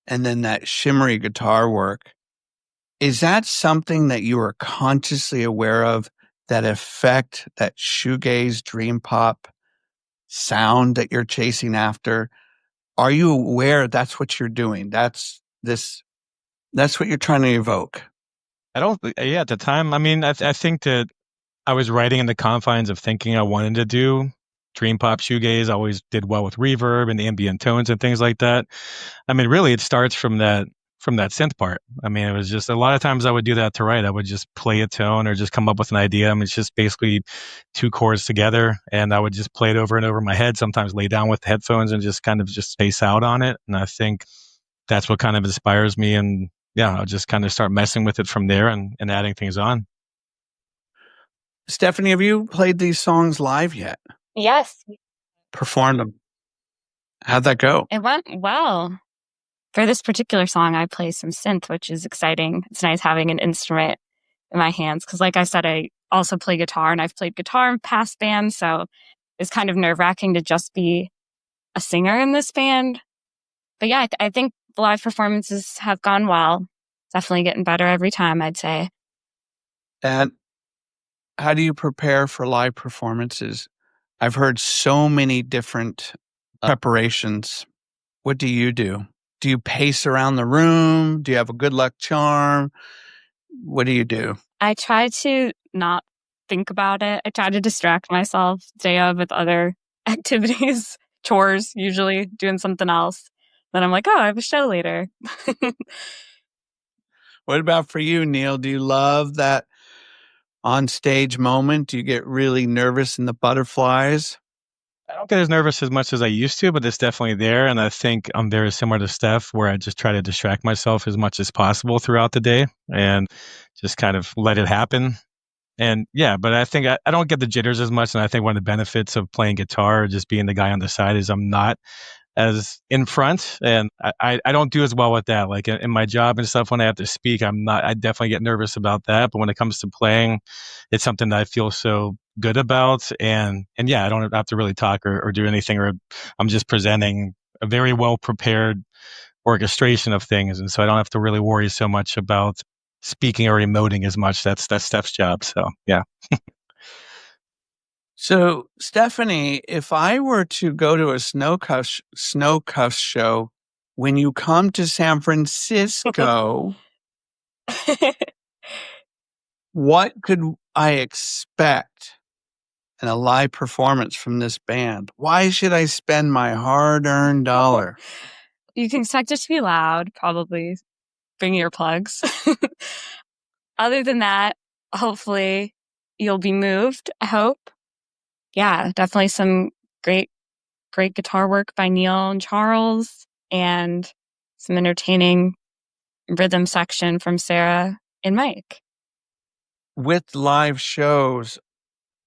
and then that shimmery guitar work, is that something that you are consciously aware of, that effect, that shoegaze dream pop sound that you're chasing after? Are you aware that's what you're doing? That's what you're trying to evoke. I don't, yeah, at the time, I mean, I think that I was writing in the confines of thinking I wanted to do dream pop shoegaze. I always did well with reverb and ambient tones and things like that. I mean, really, it starts from that synth part. I mean, it was just a lot of times I would do that to write. I would just play a tone or just come up with an idea. I mean, it's just basically two chords together, and I would just play it over and over in my head. Sometimes lay down with headphones and just kind of just space out on it. And I think that's what kind of inspires me. And yeah, I'll just kind of start messing with it from there and adding things on. Stephanie, have you played these songs live yet? Yes, Performed them? How'd that go? it went well. For this particular song, I play some synth, which is exciting. It's nice having an instrument in my hands because, like I said, I also play guitar, and I've played guitar in past bands, so it's kind of nerve-wracking to just be a singer in this band. But yeah, I think the live performances have gone well. Definitely getting better every time, I'd say. And how do you prepare for live performances? I've heard so many different preparations. What do you do? Do you pace around the room? Do you have a good luck charm? What do you do? I try to not think about it. I try to distract myself day of with other activities, chores, usually doing something else. Then I'm like, oh, I have a show later. What about for you, Neil? Do you love that on stage moment? Do you get really nervous in the butterflies? I don't get as nervous as much as I used to, but it's definitely there. And I think I'm very similar to Steph, where I just try to distract myself as much as possible throughout the day and just kind of let it happen. And yeah, but I think I don't get the jitters as much. And I think one of the benefits of playing guitar or just being the guy on the side is I'm not as in front, and I don't do as well with that. Like in my job and stuff, when I have to speak, I definitely get nervous about that. But when it comes to playing, it's something that I feel so good about. And yeah, I don't have to really talk or do anything, or I'm just presenting a very well prepared orchestration of things. And so I don't have to really worry so much about speaking or emoting as much. That's Steph's job. So yeah. So, Stephanie, if I were to go to a Snowcuffs show, when you come to San Francisco, what could I expect in a live performance from this band? Why should I spend my hard-earned dollar? You can expect it to be loud, probably. Bring earplugs. Other than that, hopefully you'll be moved, I hope. Yeah, definitely some great guitar work by Neil and Charles, and some entertaining rhythm section from Sarah and Mike. With live shows,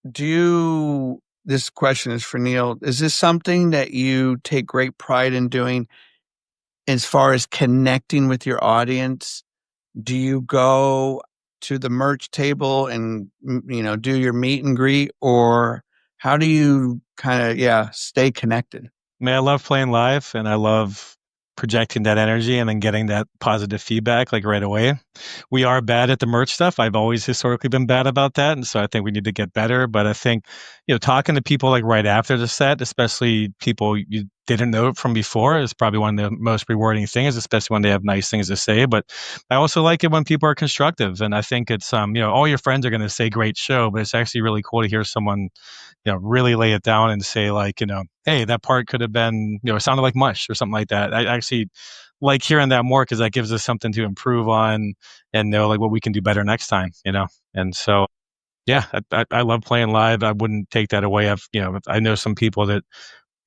this question is for Neil, is this something that you take great pride in doing as far as connecting with your audience? Do you go to the merch table and, do your meet and greet, or how do you kind of, stay connected? Man, I love playing live, and I love projecting that energy and then getting that positive feedback like right away. We are bad at the merch stuff. I've always historically been bad about that, and so I think we need to get better. But I think, talking to people like right after the set, especially people you didn't know from before, is probably one of the most rewarding things, especially when they have nice things to say. But I also like it when people are constructive, and I think it's all your friends are going to say great show, but it's actually really cool to hear someone really lay it down and say like, hey, that part could have been, it sounded like mush or something like that. I actually like hearing that more because that gives us something to improve on and know like what we can do better next time, And so, yeah, I love playing live. I wouldn't take that away. I know some people that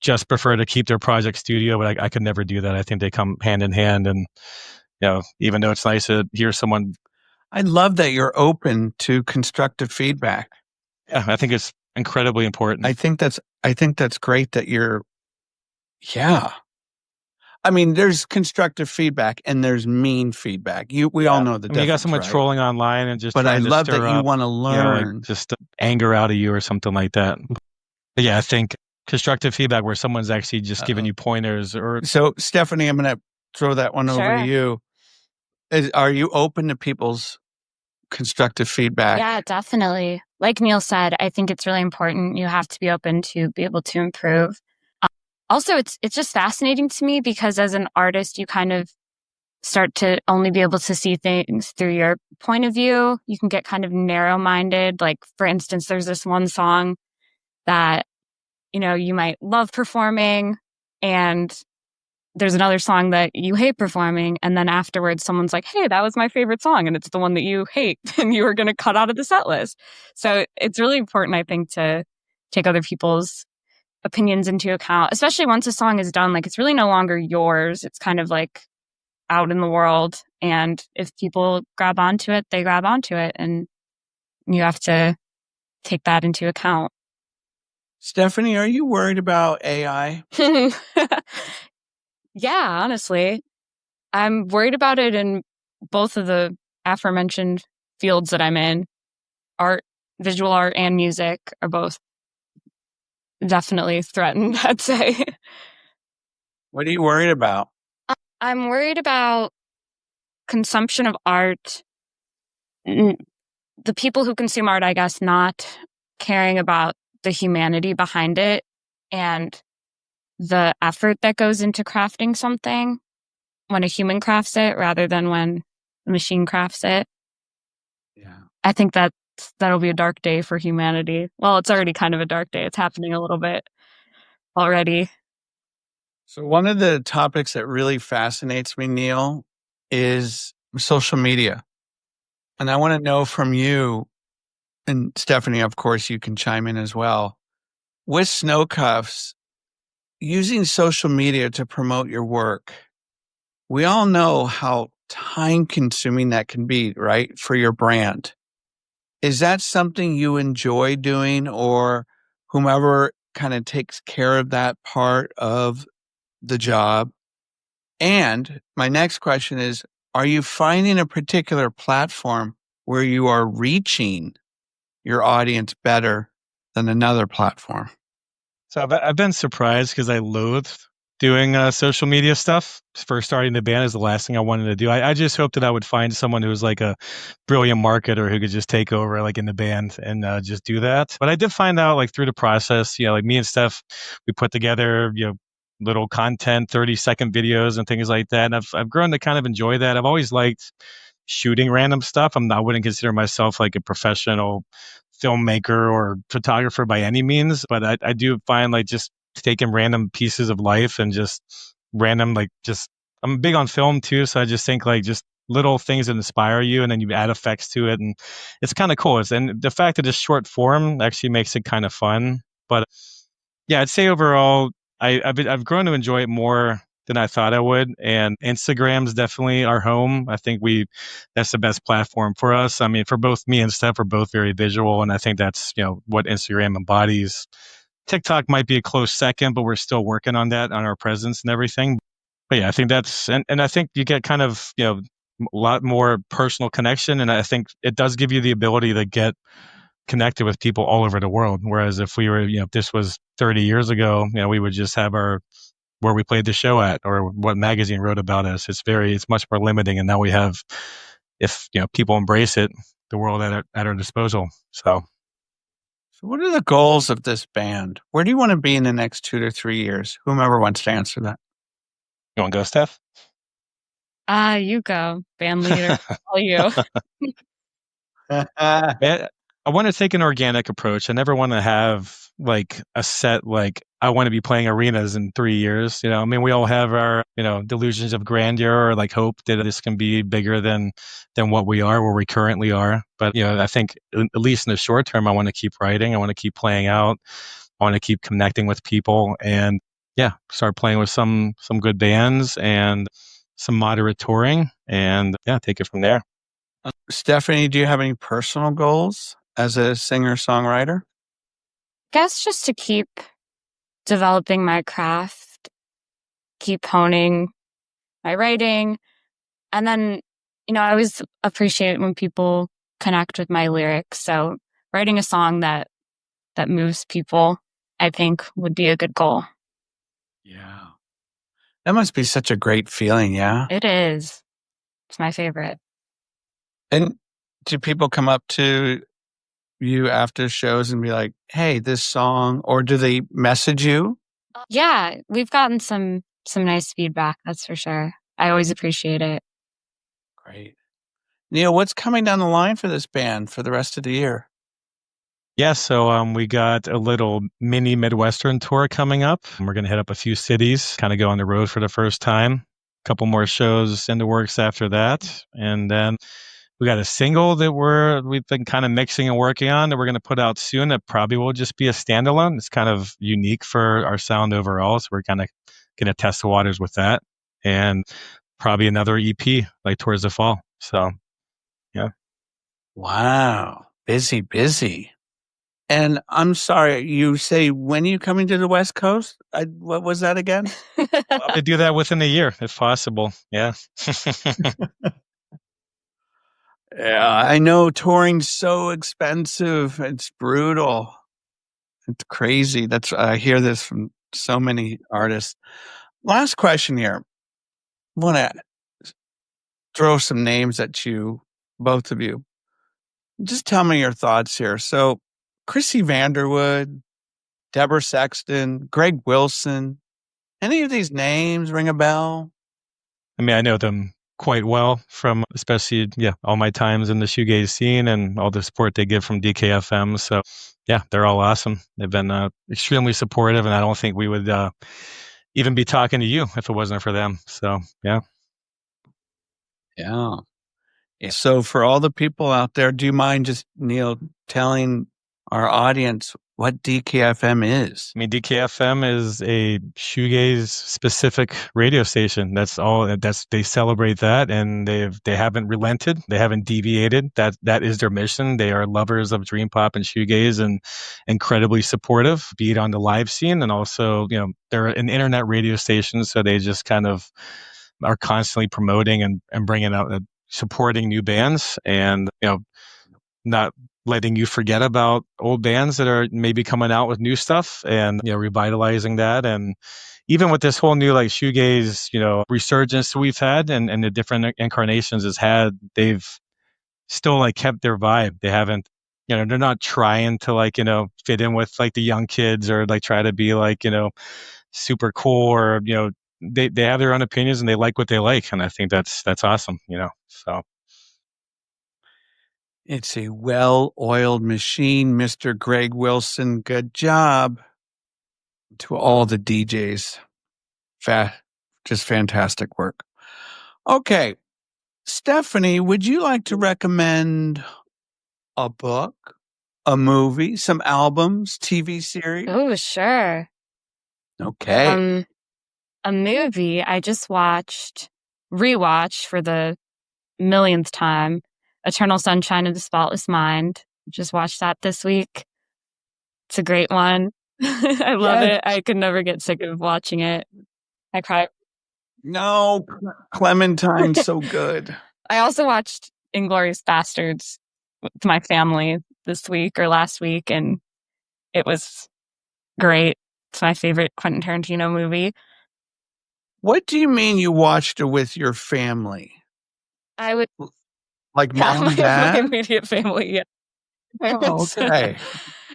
just prefer to keep their project studio, but I could never do that. I think they come hand in hand. And, even though it's nice to hear someone. I love that you're open to constructive feedback. Yeah, I think it's incredibly important. I think that's great that you're, yeah. I mean, there's constructive feedback and there's mean feedback. We all know the difference. You got someone right? trolling online and just But I trying to love stir that you up, want to learn. just anger out of you or something like that. But yeah, I think constructive feedback where someone's actually just giving you pointers or. So, Stephanie, I'm going to throw that one over to you. Are you open to people's constructive feedback? Yeah, definitely. Like Neil said, I think it's really important. You have to be open to be able to improve. Also, it's just fascinating to me because as an artist, you kind of start to only be able to see things through your point of view. You can get kind of narrow-minded. Like, for instance, there's this one song that, you might love performing, and there's another song that you hate performing, and then afterwards someone's like, hey, that was my favorite song, and it's the one that you hate, and you were going to cut out of the set list. So it's really important, I think, to take other people's opinions into account, especially once a song is done. Like, it's really no longer yours. It's kind of like out in the world, and if people grab onto it, they grab onto it, and you have to take that into account. Stephanie, are you worried about AI? Yeah, honestly. I'm worried about it in both of the aforementioned fields that I'm in. Art, visual art, and music are both definitely threatened, I'd say. What are you worried about? I'm worried about consumption of art. The people who consume art, I guess, not caring about the humanity behind it and the effort that goes into crafting something when a human crafts it rather than when the machine crafts it. Yeah. I think that'll be a dark day for humanity. Well, it's already kind of a dark day. It's happening a little bit already. So one of the topics that really fascinates me, Neil, is social media. And I want to know from you, and Stephanie, of course, you can chime in as well. With Snowcuffs, using social media to promote your work, we all know how time consuming that can be, right? For your brand. Is that something you enjoy doing, or whomever kind of takes care of that part of the job? And my next question is, are you finding a particular platform where you are reaching your audience better than another platform? So I've been surprised because I loathed doing social media stuff. First starting the band is the last thing I wanted to do. I just hoped that I would find someone who was like a brilliant marketer who could just take over like in the band and just do that. But I did find out like through the process, like me and Steph, we put together, little content, 30-second videos and things like that. And I've grown to kind of enjoy that. I've always liked shooting random stuff. I wouldn't consider myself like a professional filmmaker or photographer by any means, but I do find like just taking random pieces of life and just random, I'm big on film too. So I just think like just little things that inspire you and then you add effects to it. And it's kind of cool. And the fact that it's short form actually makes it kind of fun. But yeah, I'd say overall, I've grown to enjoy it more than I thought I would. And Instagram's definitely our home. I think that's the best platform for us. I mean, for both me and Steph, we're both very visual. And I think that's, what Instagram embodies. TikTok might be a close second, but we're still working on that, on our presence and everything. But yeah, I think and I think you get kind of, a lot more personal connection. And I think it does give you the ability to get connected with people all over the world. Whereas if we were, if this was 30 years ago, we would just have where we played the show at or what magazine wrote about us. It's much more limiting. And now we have, if, people embrace it, the world at our disposal. So what are the goals of this band? Where do you want to be in the next 2 to 3 years? Whomever wants to answer that. You want to go, Steph? You go, band leader. All you. I want to take an organic approach. I never want to have like a set, like I want to be playing arenas in 3 years. I mean, we all have our, delusions of grandeur or like hope that this can be bigger than what we are, where we currently are. But, I think at least in the short term, I want to keep writing. I want to keep playing out. I want to keep connecting with people and start playing with some good bands and some moderate touring and take it from there. Stephanie, do you have any personal goals as a singer-songwriter? Guess just to keep developing my craft, keep honing my writing. And then, I always appreciate when people connect with my lyrics. So writing a song that moves people, I think would be a good goal. Yeah. That must be such a great feeling, yeah? It is. It's my favorite. And do people come up to you after shows and be like, hey, this song, or do they message you? Yeah, we've gotten some nice feedback, that's for sure. I always appreciate it. Great. Neil, what's coming down the line for this band for the rest of the year? Yeah, so we got a little mini Midwestern tour coming up. We're going to hit up a few cities, kind of go on the road for the first time. A couple more shows in the works after that. And then we got a single that we've been kind of mixing and working on that we're going to put out soon. That probably will just be a standalone. It's kind of unique for our sound overall. So we're kind of going to test the waters with that. And probably another EP like towards the fall. So, yeah. Wow. Busy, busy. And I'm sorry, you say when are you coming to the West Coast? What was that again? Probably do that within a year if possible. Yeah. Yeah, I know touring's so expensive. It's brutal. It's crazy. I hear this from so many artists. Last question here. Want to throw some names at you, both of you. Just tell me your thoughts here. So, Chrissy Vanderwood, Deborah Sexton, Greg Wilson, any of these names ring a bell? I mean, I know them quite well from especially, all my times in the shoegaze scene and all the support they give from DKFM. So, yeah, they're all awesome. They've been extremely supportive, and I don't think we would even be talking to you if it wasn't for them. So, yeah. Yeah. So, for all the people out there, do you mind just, Neil, telling our audience what DKFM is? I mean, DKFM is a shoegaze specific radio station. That's all. They celebrate that, and they haven't relented. They haven't deviated. That is their mission. They are lovers of dream pop and shoegaze, and incredibly supportive, be it on the live scene, and also they're an internet radio station, so they just kind of are constantly promoting and bringing out supporting new bands, and not letting you forget about old bands that are maybe coming out with new stuff, and revitalizing that. And even with this whole new like shoegaze resurgence we've had, and the different incarnations it's had, they've still like kept their vibe. They haven't, they're not trying to like fit in with like the young kids, or like try to be like super cool, or they have their own opinions and they like what they like, and I think that's awesome. So It's a well-oiled machine, Mr. Greg Wilson. Good job to all the DJs. Just fantastic work. Okay. Stephanie, would you like to recommend a book, a movie, some albums, TV series? Oh, sure. Okay. A movie I just rewatched for the millionth time, Eternal Sunshine of the Spotless Mind. Just watched that this week. It's a great one. I love it. I could never get sick of watching it. I cry. No, Clementine's so good. I also watched Inglourious Bastards with my family this week or last week, and it was great. It's my favorite Quentin Tarantino movie. What do you mean you watched it with your family? I would like mom and my dad? immediate family. Yeah. Oh, okay.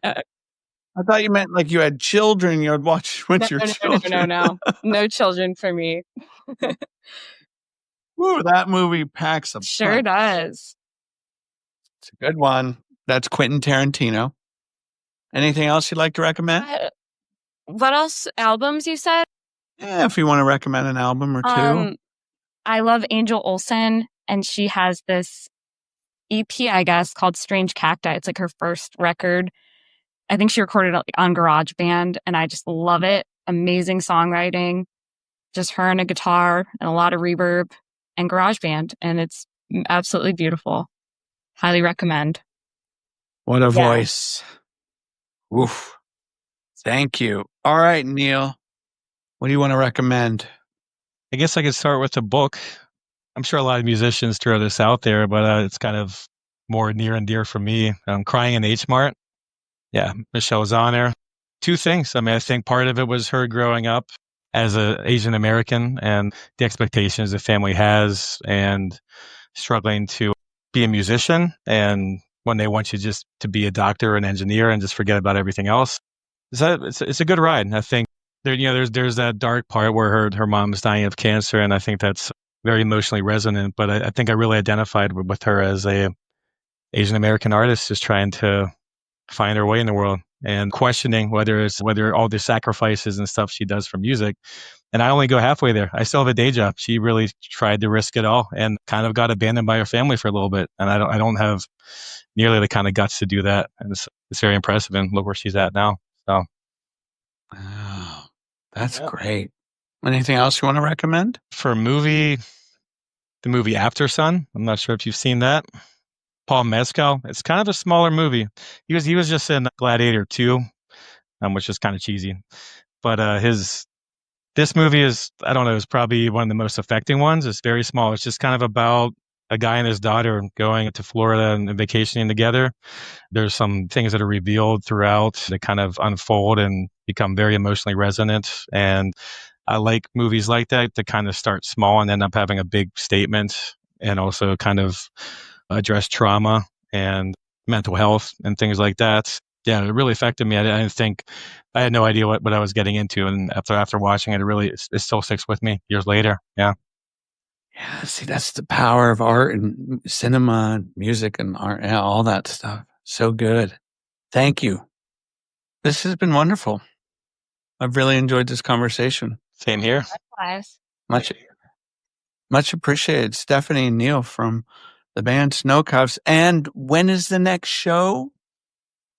I thought you meant like you had children. You would watch with your children. No children for me. Woo, that movie packs a Sure does. It's a good one. That's Quentin Tarantino. Anything else you'd like to recommend? What else? Albums you said? Yeah, if you want to recommend an album or two. I love Angel Olsen, and she has this EP, I guess, called Strange Cacti. It's like her first record. I think she recorded it on GarageBand, and I just love it. Amazing songwriting, just her and a guitar and a lot of reverb and GarageBand, and it's absolutely beautiful. Highly recommend. What a voice. Oof. Thank you. All right, Neil. What do you want to recommend? I guess I could start with a book. I'm sure a lot of musicians throw this out there, but it's kind of more near and dear for me. Crying in H Mart. Yeah, Michelle was on there. Two things. I mean, I think part of it was her growing up as an Asian American and the expectations the family has and struggling to be a musician. And when they want you just to be a doctor or an engineer and just forget about everything else. It's a good ride. I think there's that dark part where her mom is dying of cancer. And I think that's very emotionally resonant. But I think I really identified with her as a Asian American artist just trying to find her way in the world and questioning whether all the sacrifices and stuff she does for music. And I only go halfway there. I still have a day job. She really tried to risk it all and kind of got abandoned by her family for a little bit. And I don't have nearly the kind of guts to do that. And it's very impressive. And look where she's at now. So, wow, that's great. Anything else you want to recommend? For a movie, the movie After Sun. I'm not sure if you've seen that. Paul Mescal. It's kind of a smaller movie. He was just in Gladiator 2, which is kind of cheesy. But this movie is probably one of the most affecting ones. It's very small. It's just kind of about a guy and his daughter going to Florida and vacationing together. There's some things that are revealed throughout that kind of unfold and become very emotionally resonant. And I like movies like that kind of start small and end up having a big statement and also kind of address trauma and mental health and things like that. Yeah, it really affected me. I didn't think, I had no idea what I was getting into. And after watching it, it still sticks with me years later. Yeah. Yeah. See, that's the power of art and cinema and music and art, yeah, all that stuff. So good. Thank you. This has been wonderful. I've really enjoyed this conversation. Same here. Likewise. Much appreciated. Stephanie and Neil from the band Snowcuffs. And when is the next show?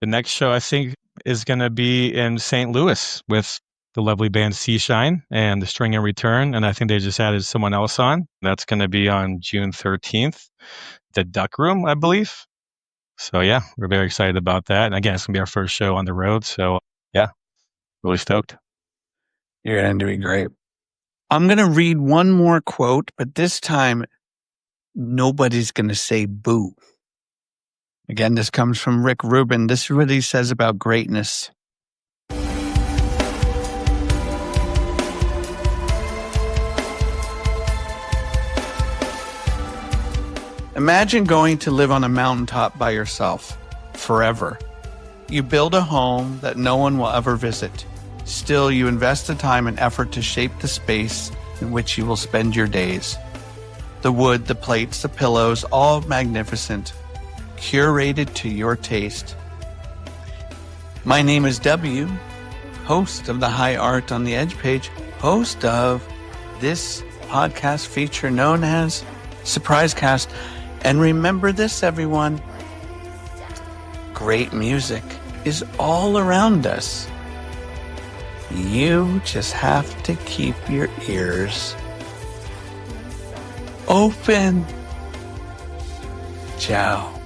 The next show, I think, is going to be in St. Louis with the lovely band Seashine and the String and Return. And I think they just added someone else on. That's going to be on June 13th, the Duck Room, I believe. So, yeah, we're very excited about that. And again, it's going to be our first show on the road. So, yeah, really stoked. You're going to be great. I'm going to read one more quote, but this time, nobody's going to say boo. Again, this comes from Rick Rubin. This is what he says about greatness. Imagine going to live on a mountaintop by yourself forever. You build a home that no one will ever visit. Still, you invest the time and effort to shape the space in which you will spend your days. The wood, the plates, the pillows, all magnificent, curated to your taste. My name is W, host of the High Art on the Edge page, host of this podcast feature known as Surprise Cast. And remember this, everyone, great music is all around us. You just have to keep your ears open. Ciao.